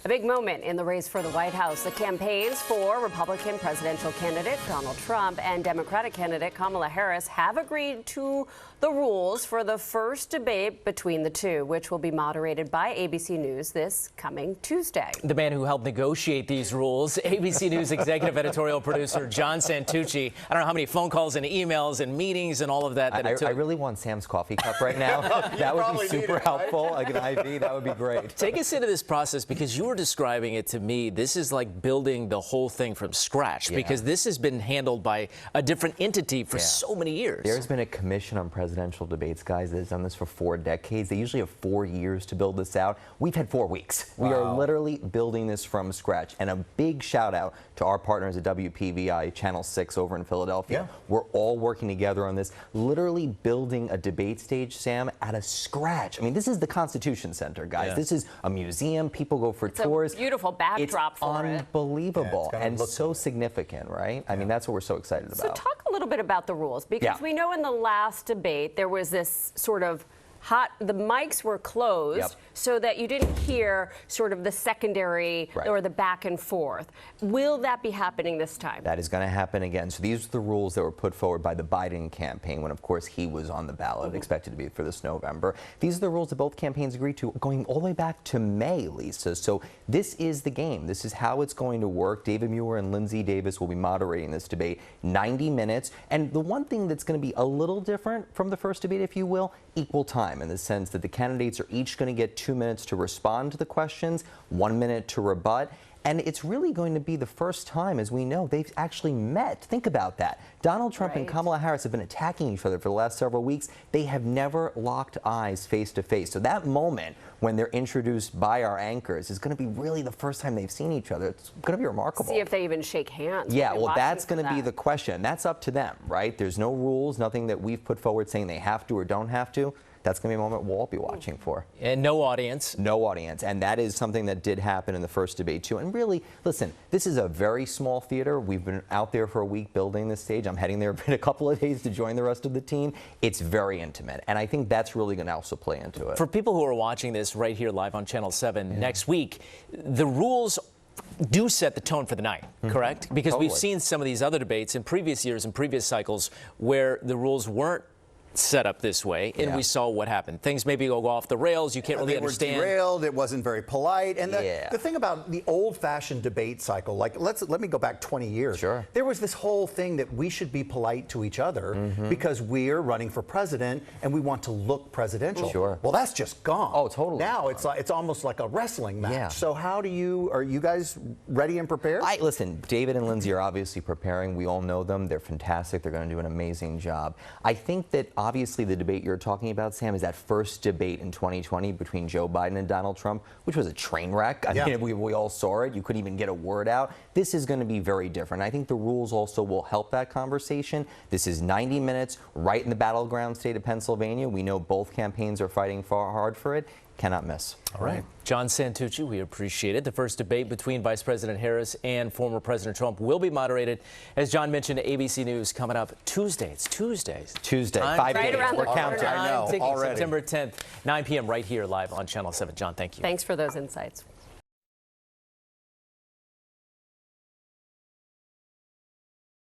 A big moment in the race for the White House. The campaigns for Republican presidential candidate Donald Trump and Democratic candidate Kamala Harris have agreed to the rules for the first debate between the two, which will be moderated by ABC News this coming Tuesday. The man who helped negotiate these rules, ABC News executive editorial producer John Santucci. I don't know how many phone calls and emails and meetings and all of that it took. I really want Sam's coffee cup right now. That would be super helpful. Like an IV, that would be great. Take us into this process, because you were describing it to me. This is like building the whole thing from scratch, because this has been handled by a different entity for so many years. There's been a commission on presidential debates, guys, that has done this for 4 decades. They usually have 4 years to build this out. We've had 4 weeks. Wow. We are literally building this from scratch. And a big shout out to our partners at WPVI, Channel 6 over in Philadelphia. We're all working together on this, literally building a debate stage, Sam, out of scratch. I mean, this is the Constitution Center, guys. This is a museum. People go for tours. It's a beautiful backdrop for it. It's unbelievable and so significant, right? I mean, that's what we're so excited about. So talk a little bit about the rules, because we know in the last debate there was this sort of the mics were closed so that you didn't hear sort of the secondary or the back and forth. Will that be happening this time? That is going to happen again. So these are the rules that were put forward by the Biden campaign when, of course, he was on the ballot, expected to be for this November. These are the rules that both campaigns agreed to going all the way back to May, Lisa. So this is the game. This is how it's going to work. David Muir and Lindsay Davis will be moderating this debate, 90 minutes. And the one thing that's going to be a little different from the first debate, if you will, equal time, in the sense that the candidates are each going to get 2 minutes to respond to the questions, 1 minute to rebut. And it's really going to be the first time, as we know, they've actually met. Think about that. Donald Trump and Kamala Harris have been attacking each other for the last several weeks. They have never locked eyes face to face. So that moment when they're introduced by our anchors is going to be really the first time they've seen each other. It's going to be remarkable. See if they even shake hands. Yeah, well, that's going to be the question. That's up to them, right? There's no rules, nothing that we've put forward saying they have to or don't have to. That's going to be a moment we'll all be watching for. And no audience. No audience. And that is something that did happen in the first debate, too. And really, listen, this is a very small theater. We've been out there for a week building this stage. I'm heading there in a couple of days to join the rest of the team. It's very intimate. And I think that's really going to also play into it. For people who are watching this right here live on Channel 7 next week, the rules do set the tone for the night, correct? Because we've seen some of these other debates in previous years and previous cycles where the rules weren't set up this way, and we saw what happened. Things maybe go off the rails. You can't really understand. They were derailed. It wasn't very polite. And the thing about the old-fashioned debate cycle, like let me go back 20 years. Sure. There was this whole thing that we should be polite to each other because we're running for president and we want to look presidential. Sure. Well, that's just gone. Oh, totally. Now it's almost like a wrestling match. Yeah. So are you guys ready and prepared? Listen, David and Lindsay are obviously preparing. We all know them. They're fantastic. They're going to do an amazing job. I think that obviously the debate you're talking about, Sam, is that first debate in 2020 between Joe Biden and Donald Trump, which was a train wreck. I mean, we all saw it. You couldn't even get a word out. This is going to be very different. I think the rules also will help that conversation. This is 90 minutes right in the battleground state of Pennsylvania. We know both campaigns are fighting far hard for it. Cannot miss. All right. John Santucci, we appreciate it. The first debate between Vice President Harris and former President Trump will be moderated, as John mentioned, ABC News coming up Tuesday. It's Tuesday. 5 days. We're counting. I know. Already. September 10th, 9 p.m. right here live on Channel 7. John, thank you. Thanks for those insights.